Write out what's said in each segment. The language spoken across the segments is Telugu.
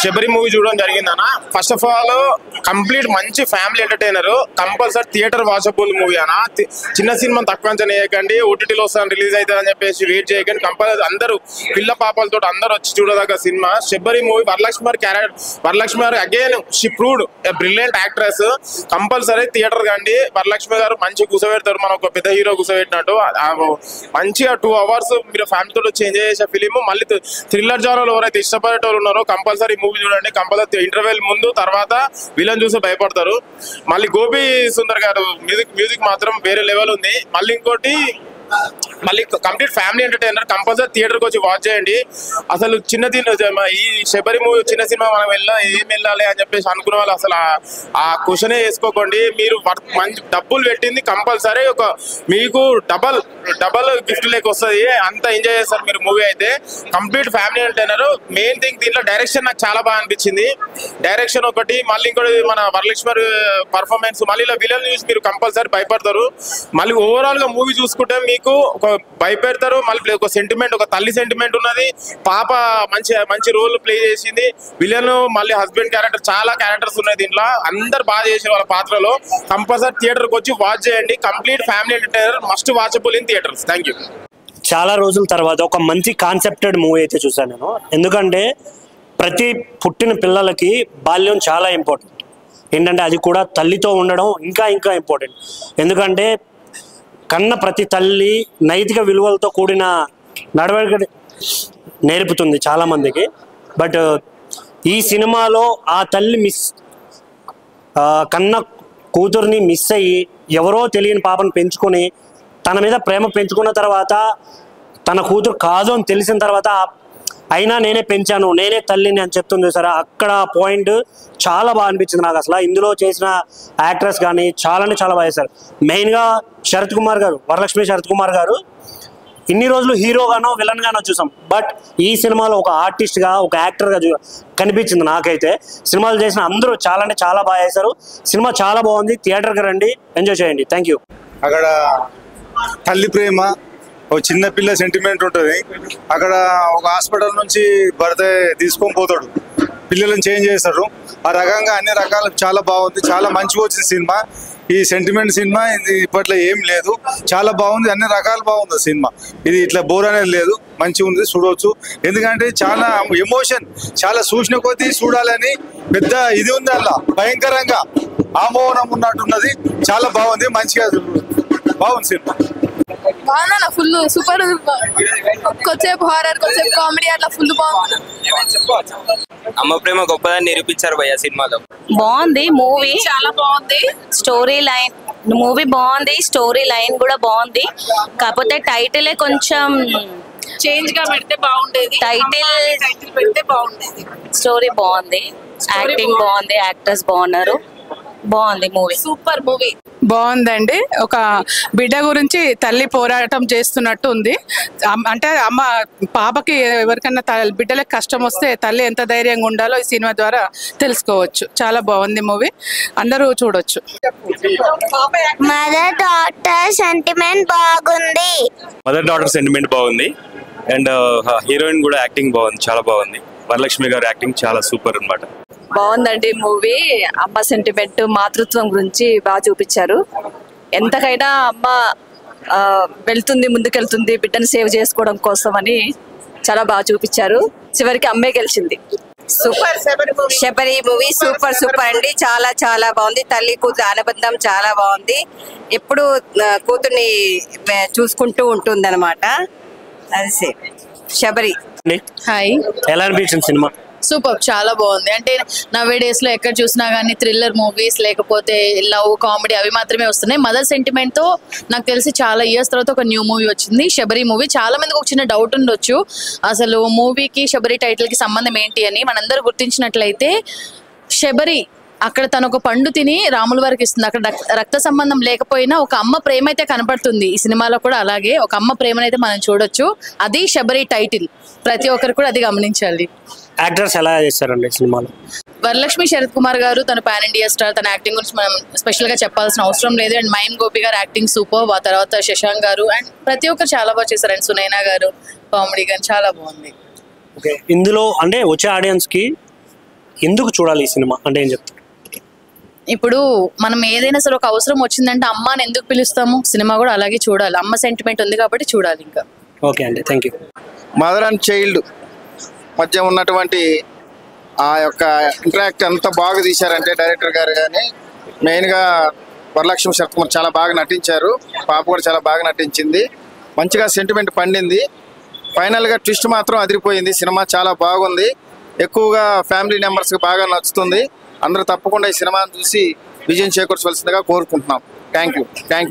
శబరి మూవీ చూడడం జరిగిందన్న. ఫస్ట్ ఆఫ్ ఆల్ కంప్లీట్ మంచి family entertainer, compulsory theatre watchable movie అన్న. చిన్న సినిమా తక్కువ అంచనా వేయకండి, ఓటీటీలో వస్తాను రిలీజ్ అవుతుంది అని చెప్పేసి వెయిట్ చేయకండి. కంపల్సరీ అందరూ పిల్ల పాపలతో అందరూ వచ్చి చూడదగ్గ సినిమా శబరి మూవీ. వరలక్ష్మి గారు again she proved a brilliant actress. Compulsory theatre కండి. వరలక్ష్మి గారు మంచి కూర్చోబెడతారు, మనం ఒక పెద్ద హీరో కూర్చోబెట్టినట్టు. మంచిగా 2 hours మీరు ఫ్యామిలీతో వచ్చి ఎంజాయ్ చేసే ఫిలిం. మళ్ళీ థ్రిల్లర్ జానర్ ఎవరైతే ఇష్టపడేటోళ్ళు ఉన్నారో కంపల్సరీ మూవీ చూడండి. కంపల్సరీ ఇంటర్వెల్ ముందు తర్వాత విలన్ చూసి భయపడతారు. మళ్ళీ గోపి సుందర్ గారు మ్యూజిక్ మాత్రం వేరే లెవెల్ ఉంది. మళ్ళీ ఇంకోటి కంప్లీట్ ఫ్యామిలీ ఎంటర్టైనర్, కంపల్సరీ థియేటర్కి వచ్చి వాచ్ చేయండి. అసలు ఈ శబరి మూవీ చిన్న సినిమా మనం ఏం వెళ్ళాలి అని చెప్పేసి అనుకునే వాళ్ళు అసలు ఆ క్వశ్చనే వేసుకోకండి. మీరు మంచి డబ్బులు పెట్టింది కంపల్సరీ మీకు డబల్ గిఫ్ట్ లేక వస్తుంది. అంత ఎంజాయ్ చేస్తారు మీరు మూవీ అయితే. Complete family entertainer. Main thing దీంట్లో డైరెక్షన్ నాకు చాలా బాగా అనిపించింది. డైరెక్షన్ ఒకటి, మళ్ళీ ఇంకోటి మన వరలక్ష్మి పర్ఫార్మెన్స్, మళ్ళీ ఇలా విలన్ చూసి మీరు కంపల్సరీ భయపడతారు. మళ్ళీ ఓవరాల్ గా మూవీ చూసుకుంటే మీకు ఒక భయపెడతారు. మళ్ళీ ఒక సెంటిమెంట్, ఒక తల్లి సెంటిమెంట్ ఉన్నది. పాప మంచి రోల్ ప్లే చేసింది. విలన్ మళ్ళీ హస్బెండ్ క్యారెక్టర్, చాలా క్యారెక్టర్స్ ఉన్నాయి దీంట్లో. అందరు బాగా చేసిన వాళ్ళ పాత్రలో. కంపల్సరీ థియేటర్కి వచ్చి వాచ్ చేయండి. Complete family entertainer, must watchable in theatres. Thank you. చాలా రోజుల తర్వాత ఒక మంచి కాన్సెప్టెడ్ మూవీ అయితే చూసాను నేను. ఎందుకంటే ప్రతి పుట్టిన పిల్లలకి బాల్యం చాలా ఇంపార్టెంట్. ఏంటంటే అది కూడా తల్లితో ఉండడం ఇంకా ఇంపార్టెంట్. ఎందుకంటే కన్న ప్రతి తల్లి నైతిక విలువలతో కూడిన నడవడిక నేర్పుతుంది చాలామందికి. బట్ ఈ సినిమాలో ఆ తల్లి కన్న కూతుర్ని మిస్ అయ్యి ఎవరో తెలియని పాపను పెంచుకొని తన మీద ప్రేమ పెంచుకున్న తర్వాత తన కూతురు కాదు అని తెలిసిన తర్వాత అయినా నేనే పెంచాను, నేనే తల్లిని అని చెప్తుంది చూసారా. అక్కడ పాయింట్ చాలా బాగా అనిపించింది నాకు. అసలు ఇందులో చేసిన యాక్ట్రెస్ కానీ చాలా బాగా చేశారు. మెయిన్గా శరత్ కుమార్ గారు, వరలక్ష్మి శరత్ కుమార్ గారు ఇన్ని రోజులు హీరోగానో విలన్ గానో చూసాం. బట్ ఈ సినిమాలో ఒక ఆర్టిస్ట్గా, ఒక యాక్టర్గా కనిపించింది నాకైతే. సినిమాలు చేసిన అందరూ చాలా బాగా చేశారు. సినిమా చాలా బాగుంది. థియేటర్కి రండి, ఎంజాయ్ చేయండి. Thank you. అక్కడ తల్లి ప్రేమ, ఒక చిన్న పిల్ల సెంటిమెంట్ ఉంటుంది. అక్కడ ఒక హాస్పిటల్ నుంచి భర్త తీసుకొని పోతాడు, పిల్లలను చేంజ్ చేస్తాడు. ఆ రకంగా అన్ని రకాలు చాలా బాగుంది. చాలా మంచిగా వచ్చింది సినిమా. ఈ సెంటిమెంట్ సినిమా ఇది ఇప్పట్లో ఏం లేదు, చాలా బాగుంది. అన్ని రకాలు బాగుంది సినిమా. ఇది ఇట్లా బోర్ అనేది లేదు, మంచిగా ఉంది, చూడవచ్చు. ఎందుకంటే చాలా ఎమోషన్, చాలా చూసిన కొద్దీ చూడాలని పెద్ద ఇది ఉంది. అలా భయంకరంగా ఆమోహనం ఉన్నట్టున్నది. చాలా బాగుంది, మంచిగా బాగుంది సినిమా. బాగుందన్న, ఫుల్ సూపర్. కొద్దిసేపు హారర్, కొద్దిసేపు కామెడీ, అట్లా ఫుల్ బాగుంది. అమ్మ ప్రేమ గొప్పదని నిరూపించారు భయ్య సినిమాలో. బాగుంది మూవీ, చాలా బాగుంది. స్టోరీ లైన్ మూవీ బాగుంది, స్టోరీ లైన్ కూడా బాగుంది. కాకపోతే టైటిల్ కొంచెం చేంజ్ గా పెడితే బాగుండేది. టైటిల్ పెడితే బాగుండేది. స్టోరీ బాగుంది, యాక్టింగ్ బాగుంది, యాక్టర్స్ బాగున్నారు. బాగుంది మూవీ, సూపర్ మూవీ. బాగుందండి. ఒక బిడ్డ గురించి తల్లి పోరాటం చేస్తున్నట్టు ఉంది. అంటే అమ్మ పాపకి ఎవరికన్నా బిడ్డలకు కష్టం వస్తే తల్లి ఎంత ధైర్యంగా ఉండాలో ఈ సినిమా ద్వారా తెలుసుకోవచ్చు. చాలా బాగుంది మూవీ, అందరూ చూడొచ్చు. మదర్ డాటర్ సెంటిమెంట్ బాగుంది. మదర్ డాటర్ సెంటిమెంట్ బాగుంది. అండ్ హీరోయిన్ కూడా యాక్టింగ్ బాగుంది, చాలా బాగుంది. వరలక్ష్మి గారు యాక్టింగ్ చాలా సూపర్ అన్నమాట. బాగుందండి మూవీ. అమ్మ సెంటిమెంట్, మాతృత్వం గురించి బాగా చూపించారు. ఎంతకైనా అమ్మ వెళ్తుంది, ముందుకెళ్తుంది బిడ్డను సేవ్ చేసుకోవడం కోసం అని చాలా బాగా చూపించారు. చివరికి అమ్మే గెలిచింది. సూపర్. శబరి మూవీ సూపర్ అండి. చాలా బాగుంది. తల్లి కూతురు అనుబంధం చాలా బాగుంది. ఎప్పుడు కూతుర్ని చూసుకుంటూ ఉంటుంది అనమాట. అది శబరి. హాయ్, ఎలా అనిపించింది సినిమా? సూపర్, చాలా బాగుంది. అంటే నవే డేస్ లో ఎక్కడ చూసినా గానీ థ్రిల్లర్ మూవీస్ లేకపోతే లవ్, కామెడీ అవి మాత్రమే వస్తున్నాయి. మదర్ సెంటిమెంట్ తో నాకు తెలిసి చాలా ఇయర్స్ తర్వాత ఒక న్యూ మూవీ వచ్చింది, శబరి మూవీ. చాలా మందికి ఒక చిన్న డౌట్ ఉండొచ్చు, అసలు మూవీకి శబరి టైటిల్ కి సంబంధం ఏంటి అని. మనందరూ గుర్తించినట్లయితే శబరి అక్కడ తను ఒక పండు తిని రాముల వారికి ఇస్తుంది. అక్కడ రక్త సంబంధం లేకపోయినా ఒక అమ్మ ప్రేమ అయితే కనపడుతుంది. ఈ సినిమాలో కూడా అలాగే ఒక అమ్మ ప్రేమనైతే మనం చూడొచ్చు. అది శబరి టైటిల్. ప్రతి ఒక్కరు కూడా అది గమనించాలి. యాక్టర్స్ ఎలా చేశారండి సినిమాలో? వరలక్ష్మి శరత్ కుమార్ గారు తన పాన్ ఇండియా స్టార్. తన యాక్టింగ్ గురించి మనం స్పెషల్ గా చెప్పాల్సిన అవసరం లేదు. అండ్ మైమ్ గోపి గారు యాక్టింగ్ సూపర్. ఆ తర్వాత శశాంక్ గారు అండ్ ప్రతి ఒక్కరు చాలా బాగా చేశారు. అండ్ సునైనా గారు కామెడీ గారు చాలా బాగుంది. ఇందులో అంటే వచ్చే ఆడియన్స్ కి ఎందుకు చూడాలి ఈ సినిమా అంటే ఏం చెప్తారు? ఇప్పుడు మనం ఏదైనా సరే ఒక అవసరం వచ్చిందంటే అమ్మని ఎందుకు పిలుస్తాము, సినిమా కూడా అలాగే చూడాలి. అమ్మ సెంటిమెంట్ ఉంది కాబట్టి చూడాలి. ఇంకా ఓకే అండి, thank you. Mother and child మధ్య ఉన్నటువంటి ఆ యొక్క ఇంటరాక్ట్ ఎంత బాగా తీశారంటే డైరెక్టర్ గారు కానీ మెయిన్గా వరలక్ష్మి శరత్ కుమార్ చాలా బాగా నటించారు. పాప కూడా చాలా బాగా నటించింది. మంచిగా సెంటిమెంట్ పండింది. ఫైనల్గా ట్విస్ట్ మాత్రం అదిరిపోయింది. సినిమా చాలా బాగుంది. ఎక్కువగా ఫ్యామిలీ మెంబర్స్కి బాగా నచ్చుతుంది. అందరూ తప్పకుండా ఈ సినిమాను చూసి విజయం చేకూర్చవలసిందిగా కోరుకుంటున్నాం. Thank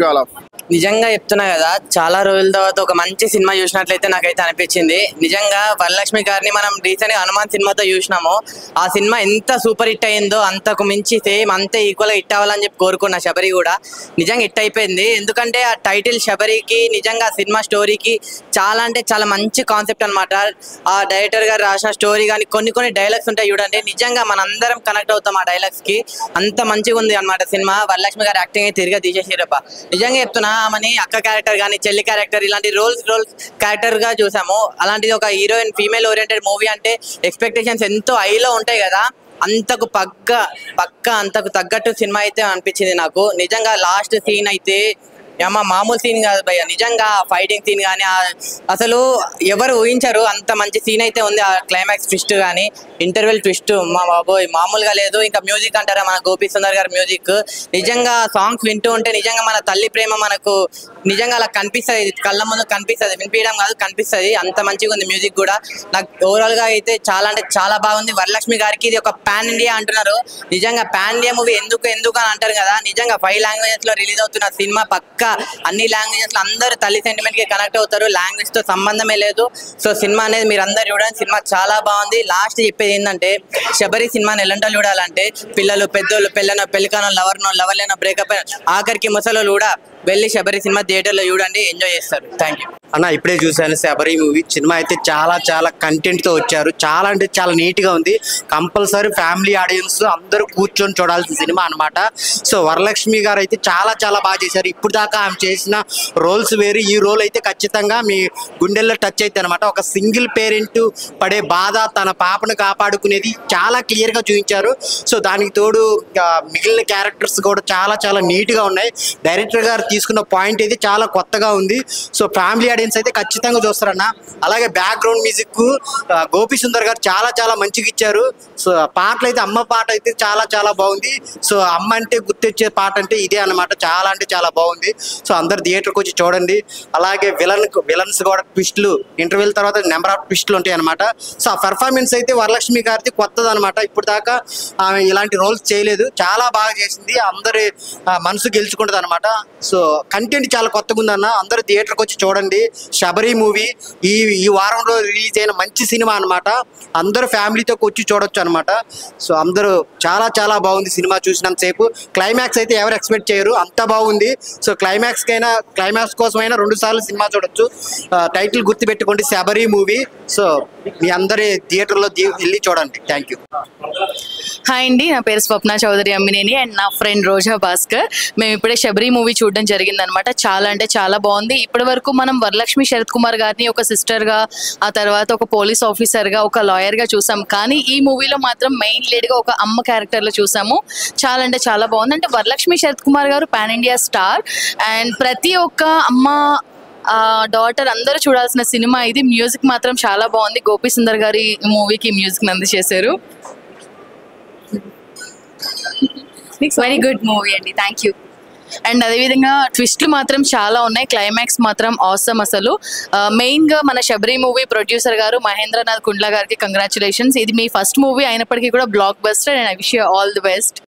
you all of. నిజంగా చెప్తున్నా కదా, చాలా రోజుల తర్వాత ఒక మంచి సినిమా చూసినట్లయితే నాకైతే అనిపించింది. నిజంగా వరలక్ష్మి గారిని మనం రీసెంట్గా హనుమాన్ సినిమాతో చూసినాము. ఆ సినిమా ఎంత సూపర్ హిట్ అయిందో అంతకు మించి సేమ్ అంతే ఈక్వల్గా హిట్ అవ్వాలని చెప్పి కోరుకున్నా. శబరి కూడా నిజంగా హిట్ అయిపోయింది. ఎందుకంటే ఆ టైటిల్ శబరికి నిజంగా సినిమా స్టోరీకి చాలా అంటే చాలా మంచి కాన్సెప్ట్ అనమాట. ఆ డైరెక్టర్ గారు రాసిన స్టోరీ కానీ కొన్ని డైలాగ్స్ ఉంటాయి చూడండి, నిజంగా మనందరం కనెక్ట్ అవుతాం ఆ డైలాగ్స్కి. అంత మంచిగా ఉంది అనమాట సినిమా. వరలక్ష్మి గారు యాక్టింగ్ అయితే తిరిగా తీసేసిరప్ప. నిజంగా చెప్తున్నా, ఆమెని అక్క క్యారెక్టర్ కానీ చెల్లి క్యారెక్టర్ ఇలాంటి రోల్స్ క్యారెక్టర్ గా చూసాము. అలాంటిది ఒక హీరోయిన్ ఫీమేల్ ఓరియంటెడ్ మూవీ అంటే ఎక్స్పెక్టేషన్స్ ఎంతో హైలో ఉంటాయి కదా, అంతకు అంతకు తగ్గట్టు సినిమా అయితే అనిపించింది నాకు. నిజంగా లాస్ట్ సీన్ అయితే మామూలు సీన్ కాదు భయ్య. నిజంగా ఫైటింగ్ సీన్ కానీ అసలు ఎవరు ఊహించరు అంత మంచి సీన్ అయితే ఉంది. ఆ క్లైమాక్స్ ట్విస్ట్ కానీ ఇంటర్వెల్ ట్విస్ట్ మా బాబోయ్ మామూలుగా లేదు. ఇంకా మ్యూజిక్ అంటారా, మన గోపి సుందర్ గారి మ్యూజిక్. నిజంగా సాంగ్స్ వింటూ ఉంటే నిజంగా మన తల్లి ప్రేమ మనకు నిజంగా అలా కనిపిస్తుంది, కళ్ళ ముందు కనిపిస్తుంది. వినిపించడం కాదు, కనిపిస్తుంది. అంత మంచిగా ఉంది మ్యూజిక్ కూడా. నాకు ఓవరాల్ గా అయితే చాలా అంటే చాలా బాగుంది. వరలక్ష్మి గారికి ఇది ఒక పాన్ ఇండియా అంటున్నారు. నిజంగా పాన్ ఇండియా మూవీ ఎందుకు అని అంటారు కదా, నిజంగా 5 లాంగ్వేజెస్ లో రిలీజ్ అవుతున్న సినిమా. పక్క అన్ని లాంగ్వేజెస్ లో అందరూ తల్లి సెంటిమెంట్ కి కనెక్ట్ అవుతారు. లాంగ్వేజ్ తో సంబంధమే లేదు. సో సినిమా అనేది మీరు అందరు చూడండి. సినిమా చాలా బాగుంది. లాస్ట్ చెప్పేది ఏంటంటే, శబరి సినిమాని ఎలాంటి చూడాలంటే పిల్లలు, పెద్దోళ్ళు, పెళ్ళికానో, లవర్ లేనో, బ్రేకప్ ఆఖరికి ముసలోళ్ళు కూడా వెళ్ళి శబరి సినిమా థియేటర్ లో చూడండి, ఎంజాయ్ చేస్తారు. థ్యాంక్ యూ అన్న. ఇప్పుడే చూశాను శబరి మూవీ. సినిమా అయితే చాలా కంటెంట్ తో వచ్చారు. చాలా అంటే చాలా నీట్ గా ఉంది. కంపల్సరీ ఫ్యామిలీ ఆడియన్స్ అందరూ కూర్చొని చూడాల్సిన సినిమా అనమాట. సో వరలక్ష్మి గారు అయితే చాలా బాగా చేశారు. ఇప్పుడు దాకా ఆమె చేసిన రోల్స్ వేరు. ఈ రోల్ అయితే ఖచ్చితంగా మీ గుండెల్లో టచ్ అయితే అనమాట. ఒక సింగిల్ పేరెంట్ పడే బాధ, తన పాపను కాపాడుకునేది చాలా క్లియర్ గా చూపించారు. సో దానికి తోడు మిగిలిన క్యారెక్టర్స్ కూడా చాలా నీట్ గా ఉన్నాయి. డైరెక్టర్ గారు తీసుకున్న పాయింట్ అయితే చాలా కొత్తగా ఉంది. సో ఫ్యామిలీ ఆడియన్స్ అయితే ఖచ్చితంగా చూస్తారన్న. అలాగే బ్యాక్గ్రౌండ్ మ్యూజిక్ గోపి సుందర్ గారు చాలా మంచిగా ఇచ్చారు. సో పాటలు అయితే అమ్మ పాట అయితే చాలా బాగుంది. సో అమ్మ అంటే గుర్తొచ్చే పాట అంటే ఇదే అనమాట. చాలా అంటే చాలా బాగుంది. సో అందరు థియేటర్కి వచ్చి చూడండి. అలాగే విలన్స్ కూడా ట్విస్టులు, ఇంటర్వ్యూల తర్వాత నెంబర్ ఆఫ్ ట్విస్టులు ఉంటాయి అనమాట. సో ఆ పెర్ఫార్మెన్స్ అయితే వరలక్ష్మి గారిది కొత్తది అనమాట. ఇప్పుడు దాకా ఆమె ఇలాంటి రోల్స్ చేయలేదు. చాలా బాగా చేసింది. అందరి మనసు గెలుచుకుంటుంది అనమాట. సో కంటెంట్ చాలా కొత్తగా ఉందన్న. అందరూ థియేటర్కి వచ్చి చూడండి. శబరి మూవీ ఈ వారంలో రిలీజ్ అయిన మంచి సినిమా అనమాట. అందరూ ఫ్యామిలీతో వచ్చి చూడొచ్చు అనమాట. సో అందరూ చాలా బాగుంది సినిమా చూసినంత సేపు. క్లైమాక్స్ అయితే ఎవరు ఎక్స్పెక్ట్ చేయరు, అంత బాగుంది. సో క్లైమాక్స్ కోసమైనా 2 సార్లు సినిమా చూడొచ్చు. టైటిల్ గుర్తు పెట్టుకోండి, శబరి మూవీ. సో మీ అందరి థియేటర్లో వెళ్ళి చూడండి. Thank you. హాయ్ అండి, నా పేరు స్వప్న చౌదరి అమ్మినేని అండ్ నా ఫ్రెండ్ రోజా భాస్కర్. మేము ఇప్పుడే శబరి మూవీ చూడడం జరిగింది అనమాట. చాలా అంటే చాలా బాగుంది. ఇప్పటి వరకు మనం వరలక్ష్మి శరత్ కుమార్ గారిని ఒక సిస్టర్ గా, ఆ తర్వాత ఒక పోలీస్ ఆఫీసర్ గా, ఒక లాయర్ గా చూసాం. కానీ ఈ మూవీలో మాత్రం మెయిన్ లీడ్ గా ఒక అమ్మ క్యారెక్టర్ లో చూసాము. చాలా అంటే చాలా బాగుంది. అంటే వరలక్ష్మి శరత్ కుమార్ గారు పాన్ ఇండియా స్టార్ అండ్ ప్రతి ఒక్క అమ్మ డాటర్ అందరూ చూడాల్సిన సినిమా ఇది. మ్యూజిక్ మాత్రం చాలా బాగుంది. గోపి సుందర్ గారి మూవీకి మ్యూజిక్ నంది చేశారు. వెరీ గుడ్ మూవీ అండి. Thank you. అండ్ అదేవిధంగా ట్విస్ట్లు మాత్రం చాలా ఉన్నాయి. క్లైమాక్స్ మాత్రం ఆసమ్. అసలు మెయిన్ గా మన శబరి మూవీ ప్రొడ్యూసర్ గారు మహేంద్రనాథ్ కుండ్లా గారికి కంగ్రాచులేషన్స్. ఇది మీ ఫస్ట్ మూవీ అయినప్పటికీ కూడా block buster and I wish you all the best.